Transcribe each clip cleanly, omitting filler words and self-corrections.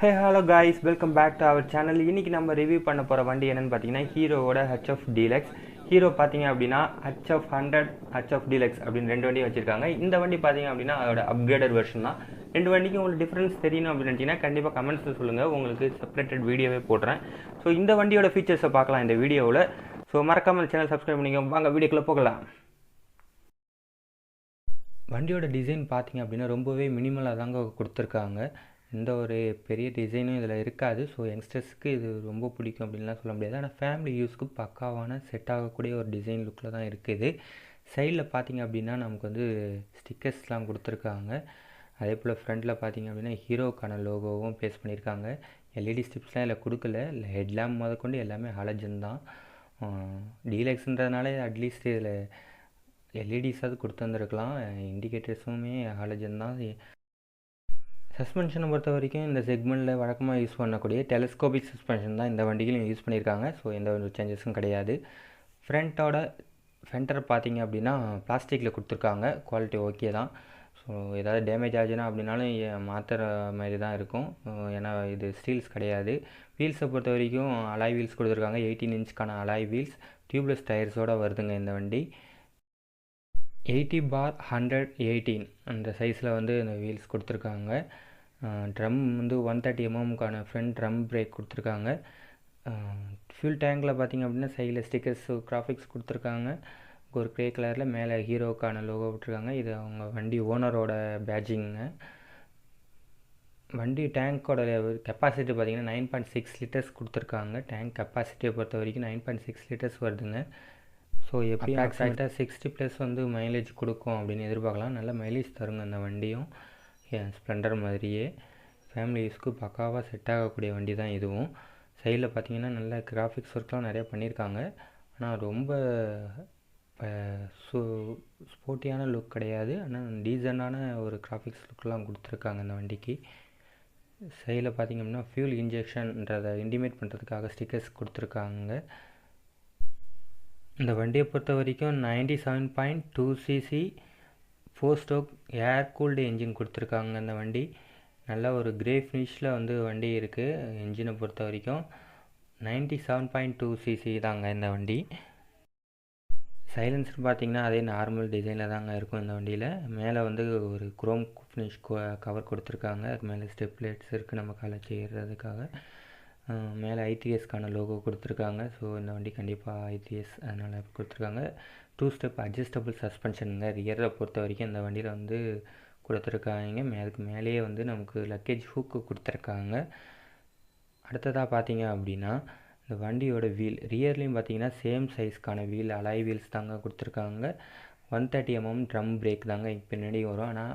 Hey hello guys, welcome back to our channel. இன்றைக்கி நம்ம review பண்ண போகிற வண்டி என்னென்னு பார்த்தீங்கன்னா ஹீரோவோட ஹெச்எஃப் டீலக்ஸ். ஹீரோ பார்த்தீங்க அப்படின்னா ஹெச்எஃப் 100, ஹெச்எஃப் டீலக்ஸ் அப்படின்னு ரெண்டு வண்டி வச்சுருக்காங்க. இந்த வண்டி பார்த்தீங்க அப்படின்னா அதோட அப்கிரேடட் வெர்ஷன் தான். ரெண்டு வண்டிக்கும் உங்களுக்கு டிஃப்ரென்ஸ் தெரியணும் அப்படின்னு நினச்சிங்கன்னா கண்டிப்பாக கமெண்ட்ஸில் சொல்லுங்கள், உங்களுக்கு செப்பரேட்டட் வீடியோவே போடுறேன். ஸோ இந்த வண்டியோட ஃபீச்சர்ஸை பார்க்கலாம் இந்த வீடியோவில். ஸோ மறக்காமல் சேனல் சப்ஸ்கிரைப் பண்ணிக்கோங்க. வாங்க வீடியோக்குள்ளே போகலாம். வண்டியோட டிசைன் பார்த்தீங்க அப்படின்னா ரொம்பவே மினிமலாக தாங்க கொடுத்துருக்காங்க. எந்த ஒரு பெரிய டிசைனும் இதில் இருக்காது. ஸோ யங்ஸ்டர்ஸ்க்கு இது ரொம்ப பிடிக்கும் அப்படின்லாம் சொல்ல முடியாது. ஆனால் ஃபேமிலி யூஸ்க்கு பக்காவான செட் ஆகக்கூடிய ஒரு டிசைன் லுக்கில் தான் இருக்குது. சைடில் பார்த்தீங்க அப்படின்னா நமக்கு வந்து ஸ்டிக்கர்ஸ்லாம் கொடுத்துருக்காங்க. அதே போல் ஃப்ரண்ட்டில் பார்த்தீங்க அப்படின்னா ஹீரோக்கான லோகோவும் ப்ளேஸ் பண்ணியிருக்காங்க. எல்இடி ஸ்ட்ரிப்ஸ்லாம் இதில் கொடுக்கல. இல்லை ஹெட்லாம்ப் முதற்கொண்டு எல்லாமே ஹாலஜன் தான். டீலக்ஸ்ன்றதுனால அட்லீஸ்ட் இதில் எல்இடிஸாவது கொடுத்து வந்துருக்கலாம். இண்டிகேட்டர்ஸுமே ஹாலஜன் தான். சஸ்பென்ஷனை பொறுத்த வரைக்கும் இந்த செக்மெண்ட்டில் வழக்கமாக யூஸ் பண்ணக்கூடிய டெலஸ்கோபிக் சஸ்பென்ஷன் தான் இந்த வண்டியிலும் யூஸ் பண்ணியிருக்காங்க. ஸோ எந்த ஒரு சேஞ்சஸும் கிடையாது. ஃபெண்டர் பார்த்தீங்க அப்படின்னா பிளாஸ்டிக்கில் கொடுத்துருக்காங்க. குவாலிட்டி ஓகே தான். ஸோ ஏதாவது டேமேஜ் ஆச்சுன்னா அப்படின்னாலும் மாற்றுற மாதிரி தான் இருக்கும். ஏன்னா இது ஸ்டீல்ஸ் கிடையாது. வீல்ஸை பொறுத்த வரைக்கும் அலாய் வீல்ஸ் கொடுத்துருக்காங்க. 18 இன்ச்சுக்கான அலாய் வீல்ஸ், டியூப்லெஸ் டயர்ஸோடு வருதுங்க இந்த வண்டி. 80/118 அந்த சைஸில் வந்து இந்த வீல்ஸ் கொடுத்துருக்காங்க. ட்ரம் வந்து 130 mm ஃப்ரண்ட் ட்ரம் பிரேக் கொடுத்துருக்காங்க. ஃபியூல் டேங்கில் பார்த்திங்க அப்படின்னா சைடில் ஸ்டிக்கர்ஸ் கிராஃபிக்ஸ் கொடுத்துருக்காங்க. ஒரு க்ரே கலரில் மேலே ஹீரோக்கான லோகோ விட்டுருக்காங்க. இது அவங்க வண்டி ஓனரோட பேட்ஜிங்க. வண்டி டேங்க்கோட கெப்பாசிட்டி பார்த்திங்கன்னா 9.6 லிட்டர்ஸ் கொடுத்துருக்காங்க. டேங்க் கெப்பாசிட்டியை பொறுத்த வரைக்கும் 9.6 லிட்டர்ஸ் வருதுங்க. ஸோ எப்படி அப்ராக்சிமேட்டாக 60+ வந்து மைலேஜ் கொடுக்கும் அப்படின்னு எதிர்பார்க்கலாம். நல்ல மைலேஜ் தருங்க அந்த வண்டியும். ஸ்ப்ளெண்டர் மாதிரியே ஃபேமிலி யூஸ்க்கு பக்காவாக செட் ஆகக்கூடிய வண்டி தான் இதுவும். சைடில் பார்த்திங்கன்னா நல்ல கிராஃபிக்ஸ் ஒர்க்லாம் நிறையா பண்ணியிருக்காங்க. ஆனால் ரொம்ப ஸ்போர்ட்டியான லுக் கிடையாது. ஆனால் டீசெண்டான ஒரு கிராஃபிக்ஸ் லுக்லாம் கொடுத்துருக்காங்க இந்த வண்டிக்கு. சைடில் பார்த்திங்க அப்படின்னா ஃபியூல் இன்ஜெக்ஷன்றதை இன்டிமேட் பண்ணுறதுக்காக ஸ்டிக்கர்ஸ் கொடுத்துருக்காங்க. இந்த வண்டியை பொறுத்த வரைக்கும் 97.2 cc 4 ஸ்ட்ரோக் ஏர் கூல்டு என்ஜின் கொடுத்துருக்காங்க. அந்த வண்டி நல்ல ஒரு கிரே ஃபினிஷில் வந்து வண்டி இருக்குது. என்ஜினை பொறுத்த வரைக்கும் 97.2 cc தாங்க இந்த வண்டி. சைலன்சர் பார்த்திங்கன்னா அதே நார்மல் டிசைனில் தாங்க இருக்கும் இந்த வண்டியில். மேலே வந்து ஒரு குரோம் ஃபினிஷ் கவர் கொடுத்துருக்காங்க. அதுக்கு மேலே ஸ்டெப் லைட்ஸ் இருக்குது நம்ம காலை செய்கிறதுக்காக. மேலே ஐடிஎஸ்க்கான லோகோ கொடுத்துருக்காங்க. ஸோ இந்த வண்டி கண்டிப்பாக ஐடிஎஸ் அதனால் கொடுத்துருக்காங்க. 2 ஸ்டெப் அட்ஜஸ்டபிள் சஸ்பென்ஷனுங்க. ரியரை பொறுத்த வரைக்கும் இந்த வண்டியில் வந்து கொடுத்துருக்காங்க. அதுக்கு மேலேயே வந்து நமக்கு லக்கேஜ் ஹூக்கு கொடுத்துருக்காங்க. அடுத்ததாக பார்த்தீங்க அப்படின்னா இந்த வண்டியோட வீல் ரியர்லேயும் பார்த்தீங்கன்னா சேம் சைஸ்க்கான வீல் அலாய் வீல்ஸ் தாங்க கொடுத்துருக்காங்க. 130 mm ட்ரம் பிரேக் தாங்க பின்னாடி வரும். ஆனால்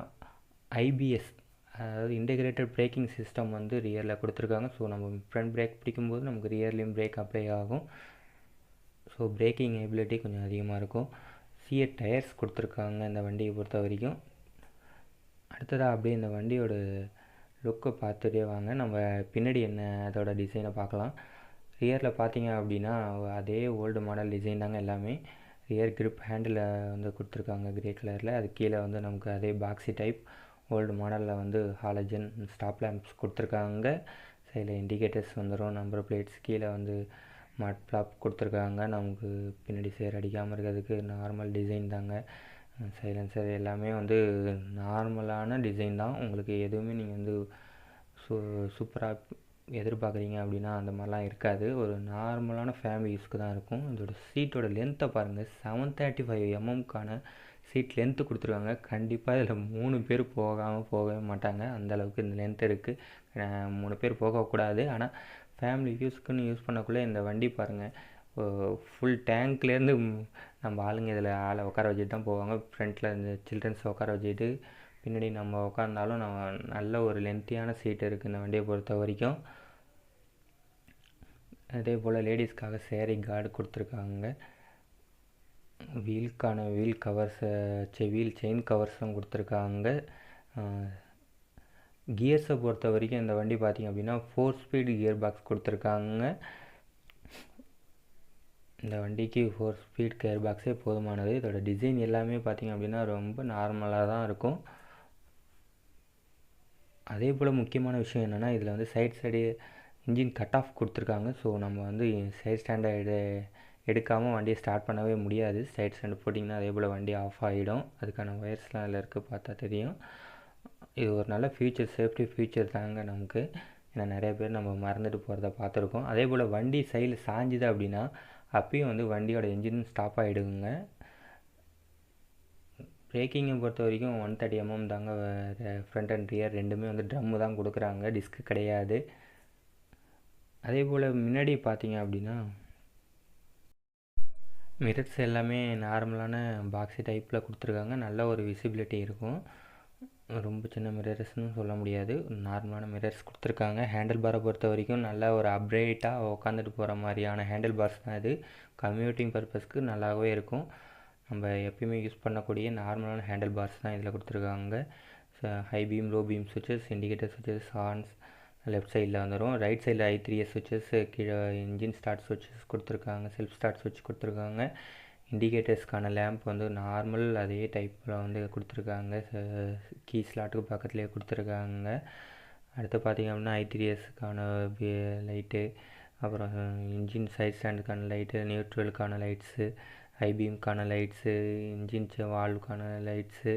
ஐபிஎஸ் அதாவது இன்டெகிரேட்டட் பிரேக்கிங் சிஸ்டம் வந்து ரியரில் கொடுத்துருக்காங்க. ஸோ நம்ம ஃப்ரண்ட் பிரேக் பிடிக்கும்போது நமக்கு ரியர்லேயும் பிரேக் அப்ளை ஆகும். ஸோ பிரேக்கிங் எபிலிட்டி கொஞ்சம் அதிகமாக இருக்கும். சிஏ டயர்ஸ் கொடுத்துருக்காங்க இந்த வண்டியை பொறுத்த வரைக்கும். அடுத்ததாக அப்படியே இந்த வண்டியோட லுக்கை பார்த்துட்டே வாங்க. நம்ம பின்னாடி என்ன அதோட டிசைனை பார்க்கலாம். ரியரில் பார்த்தீங்க அப்படின்னா அதே ஓல்டு மாடல் டிசைன் தாங்க எல்லாமே. ரியர் கிரிப் ஹேண்டில் வந்து கொடுத்துருக்காங்க கிரே கலரில். அது கீழே வந்து நமக்கு அதே பாக்ஸி டைப் ஓல்டு மாடலில் வந்து ஹாலஜன் ஸ்டாப் லேம்ப்ஸ் கொடுத்துருக்காங்க. சைடில் இண்டிகேட்டர்ஸ் வந்துடும். நம்பர் பிளேட்ஸ் கீழே வந்து மட் ஃப்ளாப் கொடுத்துருக்காங்க. நமக்கு பின்னாடி சேர் அடிக்காமல் இருக்கிறதுக்கு நார்மல் டிசைன் தாங்க. சைலன்சர் எல்லாமே வந்து நார்மலான டிசைன் தான். உங்களுக்கு எதுவுமே நீங்கள் வந்து சூப்பராக எதிர்பார்க்குறீங்க அப்படின்னா அந்த மாதிரிலாம் இருக்காது. ஒரு நார்மலான ஃபேமிலி யூஸ்க்கு தான் இருக்கும். இதோட சீட்டோட லென்த்தை பாருங்கள். 735 mm சீட் லென்த்து கொடுத்துருக்காங்க. கண்டிப்பாக இதில் 3 பேர் போகவே மாட்டாங்க. அந்தளவுக்கு இந்த லென்த் இருக்குது. 3 பேர் போகக்கூடாது. ஆனால் ஃபேமிலி யூஸ்க்குன்னு யூஸ் பண்ணக்குள்ளே இந்த வண்டி பாருங்கள். ஃபுல் டேங்க்லேருந்து நம்ம ஆளுங்க இதில் ஆளை உட்கார வச்சுட்டு தான் போவாங்க. ஃப்ரண்ட்டில் இந்த சில்ட்ரன்ஸ் உட்கார வச்சுட்டு பின்னாடி நம்ம உட்காந்தாலும் நம்ம நல்ல ஒரு லென்த்தியான சீட் இருக்குது இந்த வண்டியை பொறுத்த வரைக்கும். அதே போல் லேடிஸ்க்காக சேரீ கார்டு கொடுத்துருக்காங்க. வீல் கவர்ஸ் வீல் செயின் கவர்ஸும் கொடுத்துருக்காங்க. கியர்ஸை பொறுத்த வரைக்கும் இந்த வண்டி பார்த்திங்க அப்படின்னா 4 ஸ்பீடு கியர் பாக்ஸ் கொடுத்துருக்காங்க. இந்த வண்டிக்கு 4 ஸ்பீட் கியர் பாக்ஸே போதுமானது. இதோட டிசைன் எல்லாமே பார்த்திங்க அப்படின்னா ரொம்ப நார்மலாக தான் இருக்கும். அதே போல் முக்கியமான விஷயம் என்னென்னா இதில் வந்து சைடு இன்ஜின் கட் ஆஃப் கொடுத்துருக்காங்க. ஸோ நம்ம வந்து சைடு ஸ்டாண்டை எடுக்காமல் வண்டியை ஸ்டார்ட் பண்ணவே முடியாது. சைடு ஸ்டாண்டு போட்டிங்கன்னா அதே போல் வண்டி ஆஃப் ஆகிடும். அதுக்கான ஒயர்ஸ்லாம் அதில் இருக்குது, பார்த்தா தெரியும். இது ஒரு நல்ல ஃபியூச்சர், சேஃப்டி ஃபியூச்சர் தாங்க நமக்கு. ஏன்னா நிறைய பேர் நம்ம மறந்துட்டு போகிறத பார்த்துருக்கோம். அதே போல் வண்டி சைடில் சாஞ்சுது அப்படின்னா அப்பயும் வந்து வண்டியோட இன்ஜின் ஸ்டாப் ஆகிடுங்க. பிரேக்கிங்கை பொறுத்த வரைக்கும் 130 mm தாங்க. ஃப்ரண்ட் அண்ட் ரியர் ரெண்டுமே வந்து ட்ரம்மு தான் கொடுக்குறாங்க, டிஸ்க்கு கிடையாது. அதே போல் முன்னாடி பார்த்தீங்க அப்படின்னா மிரர்ஸ் எல்லாமே நார்மலான பாக்ஸி டைப்பில் கொடுத்துருக்காங்க. நல்ல ஒரு விசிபிலிட்டி இருக்கும். ரொம்ப சின்ன மிரர்ஸ்னு சொல்ல முடியாது, நார்மலான மிரர்ஸ் கொடுத்துருக்காங்க. ஹேண்டில் பாரை பொறுத்த வரைக்கும் நல்ல ஒரு அப்ரைட்டாக உட்காந்துட்டு போகிற மாதிரியான ஹேண்டில் பார்ஸ் தான் இது. கம்யூட்டிங் பர்பஸ்க்கு நல்லாவே இருக்கும். நம்ம எப்பயுமே யூஸ் பண்ணக்கூடிய நார்மலான ஹேண்டில் பார்ஸ் தான் இதில் கொடுத்துருக்காங்க. High beam, low beam switches, indicator switches, horns left சைடில் வந்துடும். ரைட் சைடில் I3S சுவிச்சஸ், கீழே இன்ஜின் ஸ்டார்ட் சுவிச்சஸ் கொடுத்துருக்காங்க. செல்ஃப் ஸ்டார்ட் சுவிட்ச் கொடுத்துருக்காங்க. இண்டிகேட்டர்ஸ்க்கான லேம்ப் வந்து நார்மல் அதே டைப்பில் வந்து கொடுத்துருக்காங்க. கீ ஸ்லாட்டுக்கு பக்கத்துலேயே கொடுத்துருக்காங்க. அடுத்து பார்த்திங்க அப்படின்னா I3Sக்கான லைட்டு, அப்புறம் இன்ஜின் சைட் ஸ்டாண்டுக்கான லைட்டு, நியூட்ரலுக்கான லைட்ஸு, ஐபீம்க்கான லைட்ஸு, இன்ஜின் வால்வுக்கான லைட்ஸு,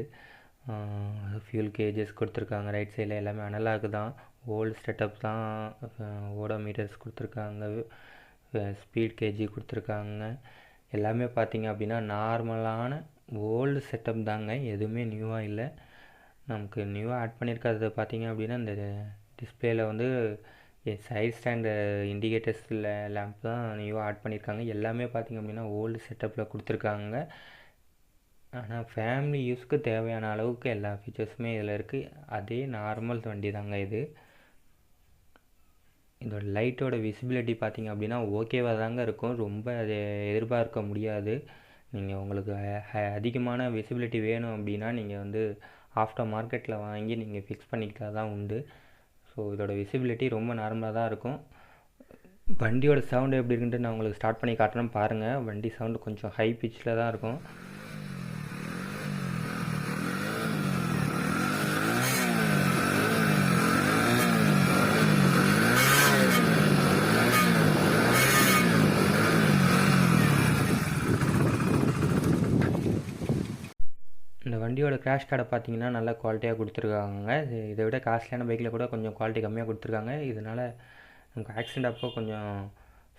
ஃபியூல் கேஜஸ் கொடுத்துருக்காங்க. ரைட் சைடில் எல்லாமே அனலாக் தான், ஓல்டு செட்டப் தான். ஓடோமீட்டர்ஸ் கொடுத்துருக்காங்க, ஸ்பீட் கேஜி கொடுத்துருக்காங்க. எல்லாமே பார்த்திங்க அப்படின்னா நார்மலான ஓல்டு செட்டப் தாங்க, எதுவுமே நியூவாக இல்லை. நமக்கு நியூவாக ஆட் பண்ணியிருக்கிறது பார்த்திங்க அப்படின்னா இந்த டிஸ்பிளேயில் வந்து சைட் ஸ்டாண்டு இண்டிகேட்டர்ஸில் லேம்ப் தான் நியூவாக ஆட் பண்ணியிருக்காங்க. எல்லாமே பார்த்திங்க அப்படின்னா ஓல்டு செட்டப்பில் கொடுத்துருக்காங்க. ஆனால் ஃபேமிலி யூஸ்க்கு தேவையான அளவுக்கு எல்லா ஃபீச்சர்ஸுமே இதில் இருக்குது. அதே நார்மல் வண்டி தாங்க இது. இதோட லைட்டோட விசிபிலிட்டி பார்த்திங்க அப்படின்னா ஓகேவாக தாங்க இருக்கும், ரொம்ப அதை எதிர்பார்க்க முடியாது. நீங்கள் உங்களுக்கு அதிகமான விசிபிலிட்டி வேணும் அப்படின்னா நீங்கள் வந்து ஆஃப்டர் மார்க்கெட்டில் வாங்கி நீங்கள் ஃபிக்ஸ் பண்ணிக்கிட்டா தான் உண்டு. ஸோ இதோட விசிபிலிட்டி ரொம்ப நார்மலாக தான் இருக்கும். வண்டியோட சவுண்டு எப்படி இருக்குன்ட்டு நான் உங்களுக்கு ஸ்டார்ட் பண்ணி காட்டுறேன் பாருங்கள். வண்டி சவுண்டு கொஞ்சம் ஹை பிச்சில் தான் இருக்கும். இந்த வண்டியோட கிராஷ் கார்டை பார்த்தீங்கன்னா நல்லா குவாலிட்டியாக கொடுத்துருக்காங்க. இதை விட காஸ்ட்லியான பைக்கில் கூட கொஞ்சம் குவாலிட்டி கம்மியாக கொடுத்துருக்காங்க. இதனால் நமக்கு ஆக்சிடெண்ட் அப்போ கொஞ்சம்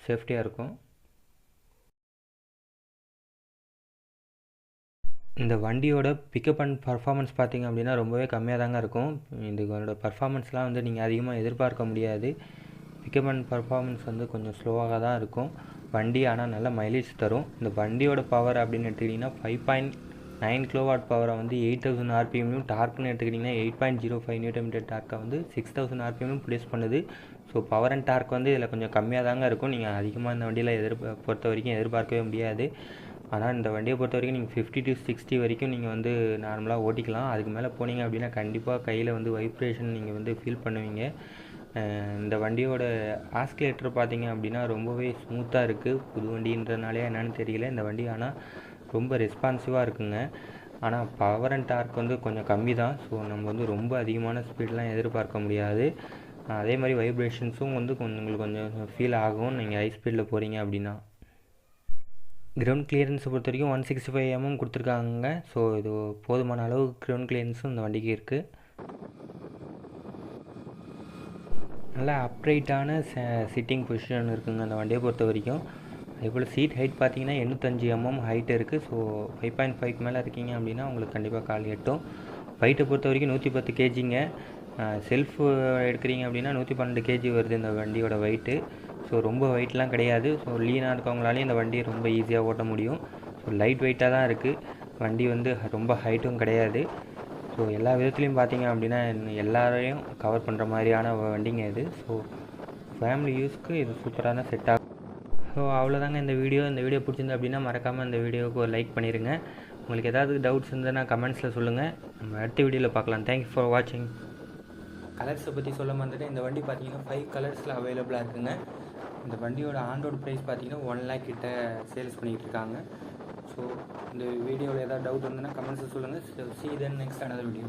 சேஃப்டியாக இருக்கும். இந்த வண்டியோட பிக்கப் அண்ட் பர்ஃபார்மன்ஸ் பார்த்திங்க அப்படின்னா ரொம்பவே கம்மியாக தாங்க இருக்கும். இதோட பர்ஃபார்மன்ஸ்லாம் வந்து நீங்கள் அதிகமாக எதிர்பார்க்க முடியாது. பிக்கப் அண்ட் பர்ஃபார்மன்ஸ் வந்து கொஞ்சம் ஸ்லோவாக தான் இருக்கும் வண்டி, ஆனால் நல்ல மைலேஜ் தரும். இந்த வண்டியோட பவர் அப்படின்னு எடுத்துக்கிட்டிங்கன்னா 5.9 கிலோவாட் பவரை வந்து 8000 RPMலையும், டார்க்னு எடுத்துக்கிட்டிங்கன்னா 8.05 Nm டார்க்கை வந்து 6000 RPMலையும் ப்ளேஸ் பண்ணுது. ஸோ பவர் அண்ட் டார்க் வந்து இதில் கொஞ்சம் கம்மியாக தாங்க இருக்கும். நீங்கள் அதிகமாக இந்த வண்டியில் பொறுத்த வரைக்கும் எதிர்பார்க்கவே முடியாது. ஆனால் இந்த வண்டியை பொறுத்த வரைக்கும் நீங்கள் 50 to 60 வரைக்கும் நீங்கள் வந்து நார்மலாக ஓட்டிக்கலாம். அதுக்கு மேலே போனீங்க அப்படின்னா கண்டிப்பாக கையில் வந்து வைப்ரேஷன் நீங்கள் வந்து ஃபீல் பண்ணுவீங்க. இந்த வண்டியோட ஆஸ்கிலேட்டர் பார்த்தீங்க அப்படின்னா ரொம்பவே ஸ்மூத்தாக இருக்குது. புது வண்டின்றனாலே என்னென்னு தெரியல, இந்த வண்டி ஆனால் ரொம்ப ரெஸ்பான்சிவாக இருக்குங்க. ஆனால் பவர் அண்ட் டார்க் வந்து கொஞ்சம் கம்மி தான். ஸோ நம்ம வந்து ரொம்ப அதிகமான ஸ்பீட்லாம் எதிர்பார்க்க முடியாது. அதே மாதிரி வைப்ரேஷன்ஸும் வந்து உங்களுக்கு கொஞ்சம் ஃபீல் ஆகும் நீங்கள் ஹை ஸ்பீடில் போகிறீங்க அப்படின்னா. கிரவுண்ட் கிளியரன்ஸை பொறுத்த வரைக்கும் 165 mm கொடுத்துருக்காங்க. ஸோ இது போதுமான அளவு கிரவுண்ட் கிளியரன்ஸும் இந்த வண்டிக்கு இருக்குது. நல்லா அப்ரைட்டான சிட்டிங் பொசிஷன் இருக்குங்க அந்த வண்டியை பொறுத்த வரைக்கும். அதேபோல் சீட் ஹைட் பார்த்தீங்கன்னா 85 mm ஹைட் இருக்குது. ஸோ 5.5 மேலே இருக்கீங்க அப்படின்னா உங்களுக்கு கண்டிப்பாக கால் எட்டும். வெயிட்டை பொறுத்த வரைக்கும் 110 kgங்க. செல்ஃப் எடுக்கிறீங்க அப்படின்னா 112 kg வருது இந்த வண்டியோட வெயிட்டு. ஸோ ரொம்ப வெயிட்லாம் கிடையாது. ஸோ லீனாக இருக்கவங்களாலேயும் இந்த வண்டியை ரொம்ப ஈஸியாக ஓட்ட முடியும். ஸோ லைட் வெயிட்டாக தான் இருக்குது வண்டி, வந்து ரொம்ப ஹைட்டும் கிடையாது. ஸோ எல்லா விதத்துலேயும் பார்த்தீங்க அப்படின்னா எல்லாரையும் கவர் பண்ணுற மாதிரியான வண்டிங்க இது. ஸோ ஃபேமிலி யூஸ்க்கு இது சூப்பராக தான் செட் ஆகும். ஸோ அவ்வளோதாங்க இந்த வீடியோ பிடிச்சிருந்து அப்படின்னா மறக்காமல் இந்த வீடியோவுக்கு ஒரு லைக் பண்ணிடுங்க. உங்களுக்கு ஏதாவது டவுட்ஸ் இருந்ததுன்னா கமெண்ட்ஸில் சொல்லுங்கள். நம்ம அடுத்த வீடியோவில் பார்க்கலாம். தேங்க்யூ ஃபார் வாட்சிங். கலர்ஸை பற்றி சொல்ல வந்துட்டு இந்த வண்டி பார்த்தீங்கன்னா 5 கலர்ஸில் அவைலபிளாக இருக்குங்க. இந்த வண்டியோட ஆன் ரோட் ப்ரைஸ் பார்த்தீங்கன்னா 1 lakh கிட்ட சேல்ஸ் பண்ணிகிட்டு இருக்காங்க. ஸோ இந்த வீடியோவில் ஏதாவது டவுட் இருந்ததுன்னா கமெண்ட்ஸில் சொல்லுங்கள். So see you then next another video.